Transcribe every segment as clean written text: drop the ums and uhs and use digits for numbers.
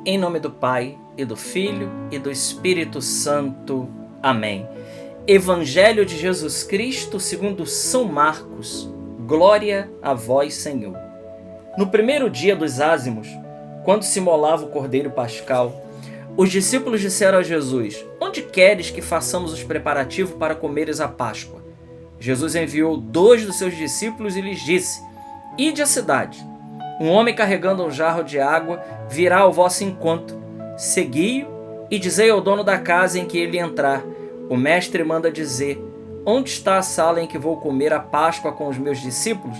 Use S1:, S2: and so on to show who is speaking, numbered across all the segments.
S1: Em nome do Pai, e do Filho, e do Espírito Santo. Amém. Evangelho de Jesus Cristo segundo São Marcos. Glória a vós, Senhor. No primeiro dia dos ázimos, quando se imolava o cordeiro pascal, os discípulos disseram a Jesus: onde queres que façamos os preparativos para comeres a Páscoa? Jesus enviou 2 dos seus discípulos e lhes disse: ide à cidade. Um homem carregando um jarro de água virá ao vosso encontro. Segui-o e dizei ao dono da casa em que ele entrar: o mestre manda dizer: onde está a sala em que vou comer a Páscoa com os meus discípulos?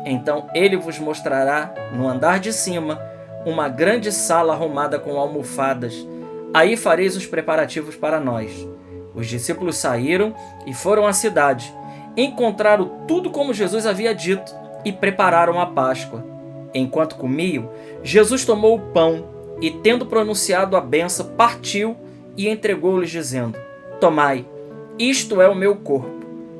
S1: Então ele vos mostrará, no andar de cima, uma grande sala arrumada com almofadas. Aí fareis os preparativos para nós. Os discípulos saíram e foram à cidade. Encontraram tudo como Jesus havia dito e prepararam a Páscoa. Enquanto comiam, Jesus tomou o pão e, tendo pronunciado a bênção, partiu e entregou-lhes, dizendo: tomai, isto é o meu corpo.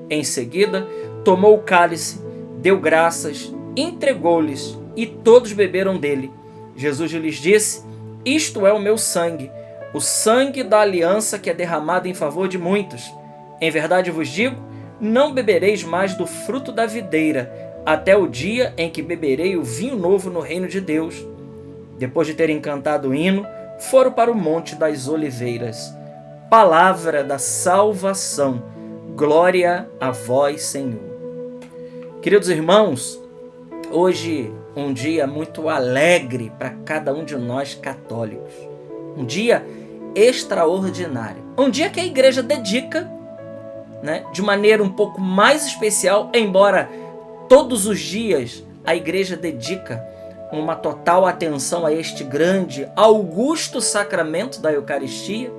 S1: Em seguida, tomou o cálice, deu graças, entregou-lhes, e todos beberam dele. Jesus lhes disse: isto é o meu sangue, o sangue da aliança que é derramado em favor de muitos. Em verdade vos digo, não bebereis mais do fruto da videira, até o dia em que beberei o vinho novo no reino de Deus. Depois de terem cantado o hino, foram para o Monte das Oliveiras. Palavra da salvação. Glória a vós, Senhor. Queridos irmãos, hoje um dia muito alegre para cada um de nós católicos. Um dia extraordinário. Um dia que a igreja dedica, de maneira um pouco mais especial, embora todos os dias a igreja dedica uma total atenção a este grande, augusto sacramento da Eucaristia.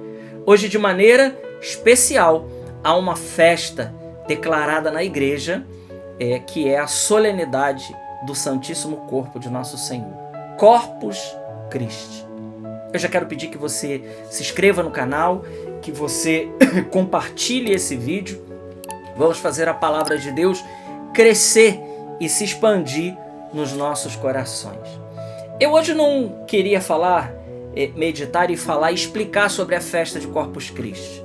S1: Hoje, de maneira especial, há uma festa declarada na igreja, que é a solenidade do Santíssimo Corpo de Nosso Senhor. Corpus Christi. Eu já quero pedir que você se inscreva no canal, que você compartilhe esse vídeo. Vamos fazer a palavra de Deus crescer e se expandir nos nossos corações. Eu hoje não queria falar, meditar e explicar sobre a festa de Corpus Christi,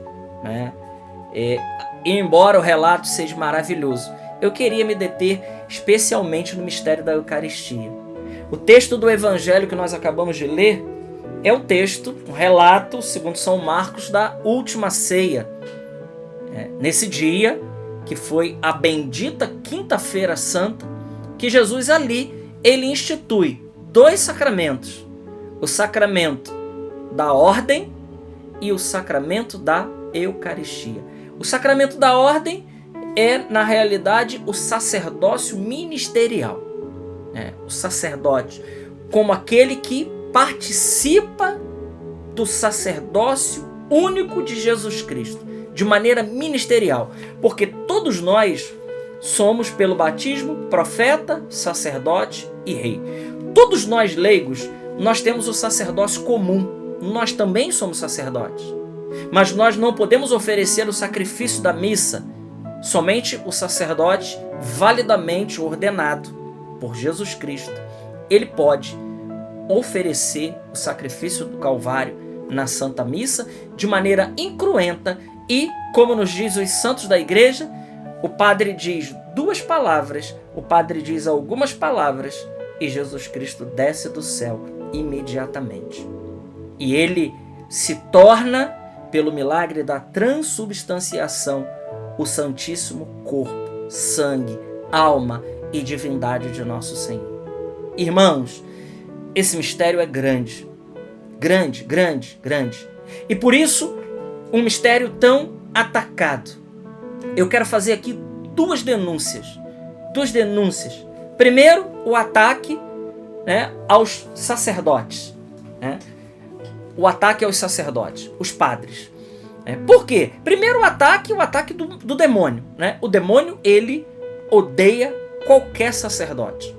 S1: embora o relato seja maravilhoso, eu queria me deter especialmente no mistério da Eucaristia. O texto do Evangelho que nós acabamos de ler é o texto, um relato, segundo São Marcos, da última ceia. Nesse dia, que foi a bendita Quinta-feira Santa, que Jesus ali, ele institui 2 sacramentos. O sacramento da ordem e o sacramento da Eucaristia. O sacramento da ordem é, na realidade, o sacerdócio ministerial. O sacerdote, como aquele que participa do sacerdócio único de Jesus Cristo, de maneira ministerial, porque todos nós somos, pelo batismo, profeta, sacerdote e rei. Todos nós leigos, nós temos o sacerdócio comum, nós também somos sacerdotes, mas nós não podemos oferecer o sacrifício da missa. Somente o sacerdote validamente ordenado por Jesus Cristo, ele pode oferecer o sacrifício do Calvário na Santa Missa de maneira incruenta. E, como nos diz os santos da igreja, o padre diz 2 palavras, o padre diz algumas palavras e Jesus Cristo desce do céu imediatamente. E ele se torna, pelo milagre da transubstanciação, o Santíssimo Corpo, sangue, alma e divindade de nosso Senhor. Irmãos, esse mistério é grande, grande, grande, grande. E por isso, um mistério tão atacado. Eu quero fazer aqui 2 denúncias. 2 denúncias. Primeiro, o ataque aos sacerdotes. O ataque aos sacerdotes, os padres. Por quê? Primeiro o ataque do demônio. O demônio, ele odeia qualquer sacerdote.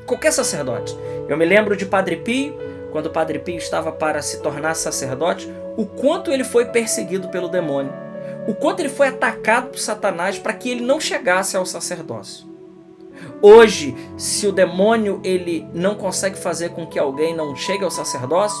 S1: Qualquer sacerdote. Eu me lembro de Padre Pio, quando o Padre Pio estava para se tornar sacerdote, o quanto ele foi perseguido pelo demônio. O quanto ele foi atacado por Satanás para que ele não chegasse ao sacerdócio. Hoje, se o demônio ele não consegue fazer com que alguém não chegue ao sacerdócio,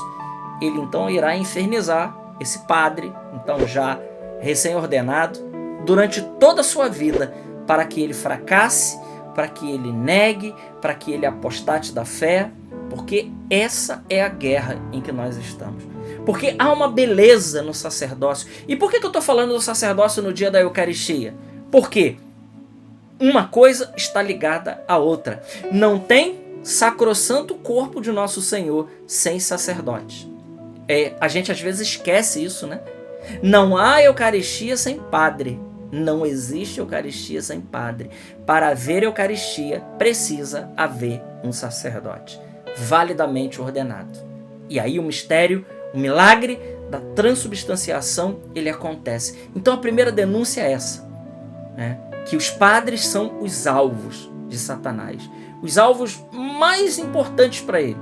S1: ele então irá infernizar esse padre, então já recém-ordenado, durante toda a sua vida, para que ele fracasse, para que ele negue, para que ele apostate da fé, porque essa é a guerra em que nós estamos. Porque há uma beleza no sacerdócio. E por que eu estou falando do sacerdócio no dia da Eucaristia? Porque uma coisa está ligada à outra. Não tem sacrossanto corpo de nosso Senhor sem sacerdote. A gente às vezes esquece isso, né? Não há Eucaristia sem padre. Não existe Eucaristia sem padre. Para haver Eucaristia, precisa haver um sacerdote, validamente ordenado. E aí o mistério, o milagre da transubstanciação, ele acontece. Então a primeira denúncia é essa, né? Que os padres são os alvos de Satanás, os alvos mais importantes para ele.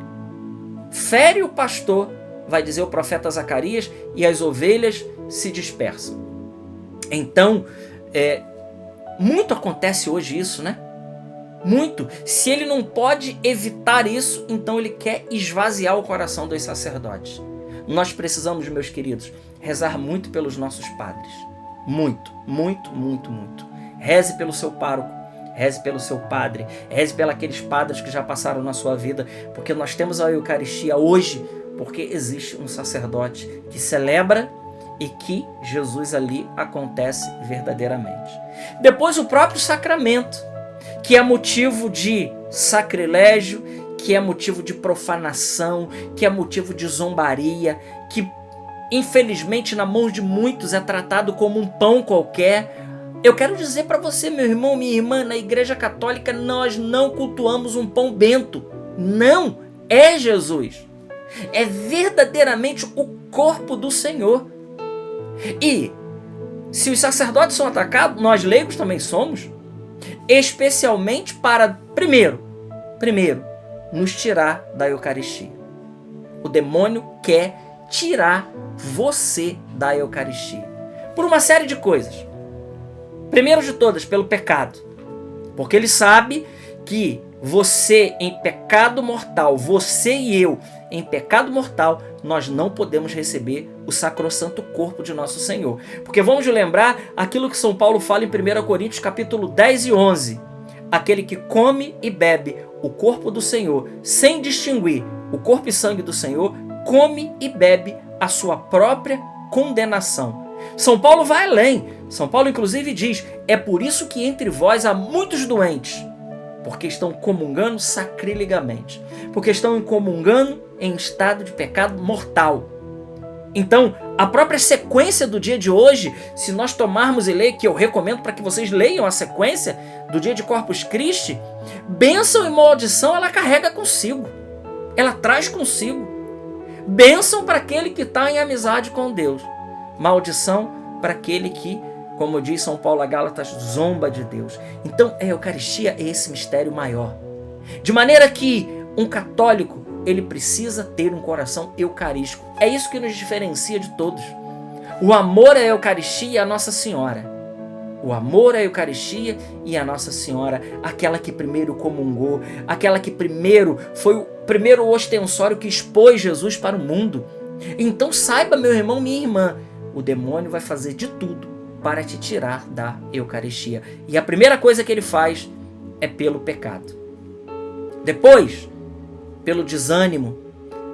S1: Fere o pastor, vai dizer o profeta Zacarias, e as ovelhas se dispersam. Então, muito acontece hoje isso, né? Muito. Se ele não pode evitar isso, então ele quer esvaziar o coração dos sacerdotes. Nós precisamos, meus queridos, rezar muito pelos nossos padres. Muito, muito, muito, muito. Reze pelo seu pároco, reze pelo seu padre, reze pelos aqueles padres que já passaram na sua vida, porque nós temos a Eucaristia hoje, porque existe um sacerdote que celebra e que Jesus ali acontece verdadeiramente. Depois o próprio sacramento, que é motivo de sacrilégio, que é motivo de profanação, que é motivo de zombaria, que infelizmente na mão de muitos é tratado como um pão qualquer. Eu quero dizer para você, meu irmão, minha irmã, na Igreja Católica nós não cultuamos um pão bento. Não, é Jesus. É verdadeiramente o corpo do Senhor. E se os sacerdotes são atacados, nós leigos também somos, especialmente para, primeiro, nos tirar da Eucaristia. O demônio quer tirar você da Eucaristia, por uma série de coisas. Primeiro de todas, pelo pecado. Porque ele sabe que você em pecado mortal, você e eu em pecado mortal, nós não podemos receber o sacrossanto corpo de nosso Senhor. Porque vamos lembrar aquilo que São Paulo fala em 1 Coríntios capítulo 10 e 11. Aquele que come e bebe o corpo do Senhor, sem distinguir o corpo e sangue do Senhor, come e bebe a sua própria condenação. São Paulo vai além. São Paulo inclusive diz: é por isso que entre vós há muitos doentes, porque estão comungando sacrilegamente, porque estão comungando em estado de pecado mortal. Então, a própria sequência do dia de hoje, se nós tomarmos e ler, que eu recomendo para que vocês leiam a sequência do dia de Corpus Christi, bênção e maldição ela carrega consigo, ela traz consigo. Bênção para aquele que está em amizade com Deus, maldição para aquele que, como diz São Paulo a Gálatas, zomba de Deus. Então a Eucaristia é esse mistério maior. De maneira que um católico, ele precisa ter um coração eucarístico. É isso que nos diferencia de todos. O amor à Eucaristia e à Nossa Senhora. O amor à Eucaristia e à Nossa Senhora, aquela que primeiro comungou, aquela que primeiro foi o primeiro ostensório que expôs Jesus para o mundo. Então saiba, meu irmão, minha irmã, o demônio vai fazer de tudo para te tirar da Eucaristia. E a primeira coisa que ele faz é pelo pecado. Depois, pelo desânimo,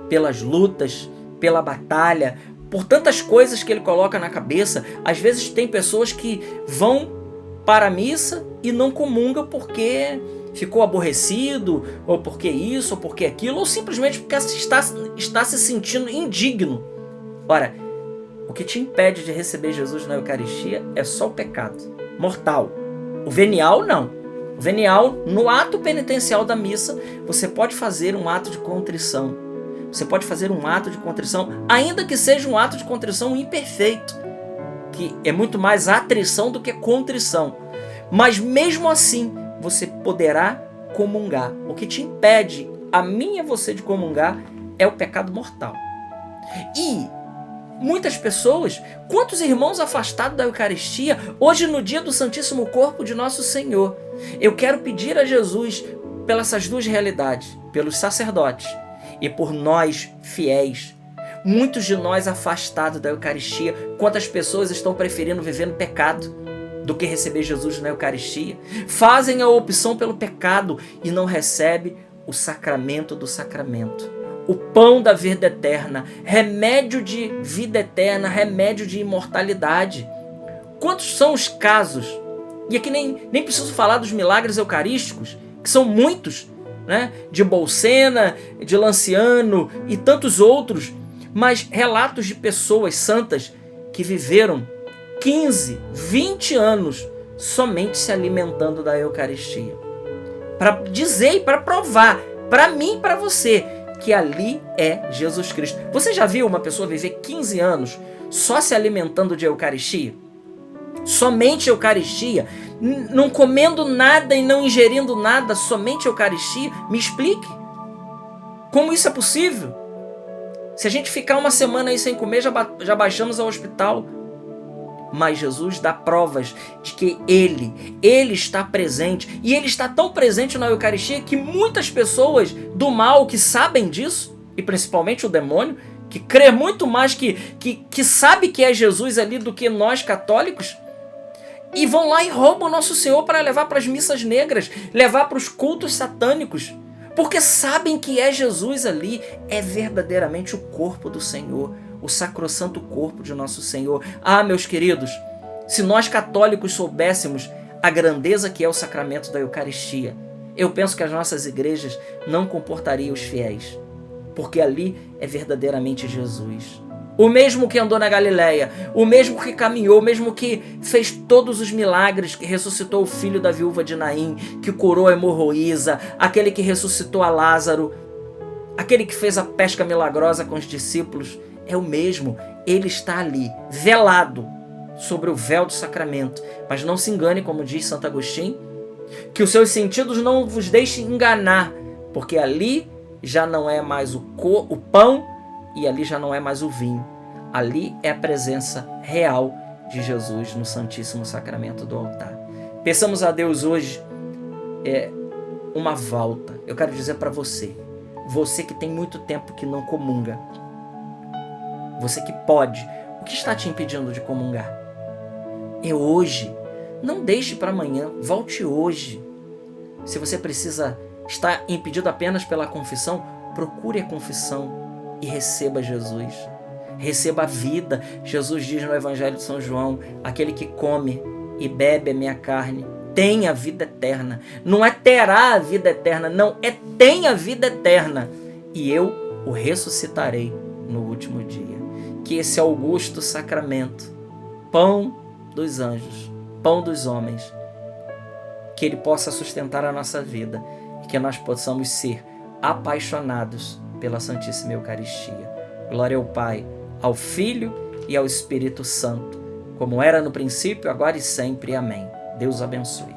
S1: pelas lutas, pela batalha, por tantas coisas que ele coloca na cabeça. Às vezes tem pessoas que vão para a missa e não comungam porque ficou aborrecido, ou porque isso, ou porque aquilo, ou simplesmente porque está se sentindo indigno. Ora, o que te impede de receber Jesus na Eucaristia é só o pecado mortal. O venial, não. O venial, no ato penitencial da missa, você pode fazer um ato de contrição. Você pode fazer um ato de contrição, ainda que seja um ato de contrição imperfeito, que é muito mais atrição do que contrição. Mas mesmo assim, você poderá comungar. O que te impede, a mim e você, de comungar é o pecado mortal. E Muitas pessoas, quantos irmãos afastados da Eucaristia, hoje no dia do Santíssimo Corpo de Nosso Senhor. Eu quero pedir a Jesus pelas essas duas realidades, pelos sacerdotes e por nós fiéis. Muitos de nós afastados da Eucaristia, quantas pessoas estão preferindo viver no pecado do que receber Jesus na Eucaristia, fazem a opção pelo pecado e não recebem o sacramento do sacramento. O pão da vida eterna, remédio de vida eterna, remédio de imortalidade. Quantos são os casos? E aqui nem preciso falar dos milagres eucarísticos, que são muitos, né? De Bolsena, de Lanciano e tantos outros, mas relatos de pessoas santas que viveram 15, 20 anos somente se alimentando da Eucaristia. Para dizer e para provar, para mim e para você, que ali é Jesus Cristo. Você já viu uma pessoa viver 15 anos só se alimentando de Eucaristia? Somente Eucaristia? Não comendo nada e não ingerindo nada, somente Eucaristia? Me explique. Como isso é possível? Se a gente ficar uma semana aí sem comer, já baixamos ao hospital. Mas Jesus dá provas de que Ele está presente. E Ele está tão presente na Eucaristia que muitas pessoas do mal que sabem disso, e principalmente o demônio, que crê muito mais, que sabe que é Jesus ali do que nós católicos, e vão lá e roubam o Nosso Senhor para levar para as missas negras, levar para os cultos satânicos, porque sabem que é Jesus ali, é verdadeiramente o corpo do Senhor, o sacrossanto corpo de Nosso Senhor. Ah, meus queridos, se nós católicos soubéssemos a grandeza que é o sacramento da Eucaristia, eu penso que as nossas igrejas não comportariam os fiéis, porque ali é verdadeiramente Jesus. O mesmo que andou na Galileia, o mesmo que caminhou, o mesmo que fez todos os milagres, que ressuscitou o filho da viúva de Naim, que curou a hemorroísa, aquele que ressuscitou a Lázaro, aquele que fez a pesca milagrosa com os discípulos, é o mesmo. Ele está ali, velado sobre o véu do sacramento. Mas não se engane, como diz Santo Agostinho, que os seus sentidos não vos deixem enganar, porque ali já não é mais o pão e ali já não é mais o vinho. Ali é a presença real de Jesus no Santíssimo Sacramento do altar. Peçamos a Deus hoje uma volta. Eu quero dizer para você que tem muito tempo que não comunga, você que pode, o que está te impedindo de comungar? É hoje. Não deixe para amanhã, volte hoje. Se você está impedido apenas pela confissão, procure a confissão e receba Jesus. Receba a vida. Jesus diz no Evangelho de São João, aquele que come e bebe a minha carne tem a vida eterna. Não é terá a vida eterna, não, é tem a vida eterna. E eu o ressuscitarei no último dia. Que esse augusto sacramento, pão dos anjos, pão dos homens, que ele possa sustentar a nossa vida e que nós possamos ser apaixonados pela Santíssima Eucaristia. Glória ao Pai, ao Filho e ao Espírito Santo, como era no princípio, agora e sempre. Amém. Deus abençoe.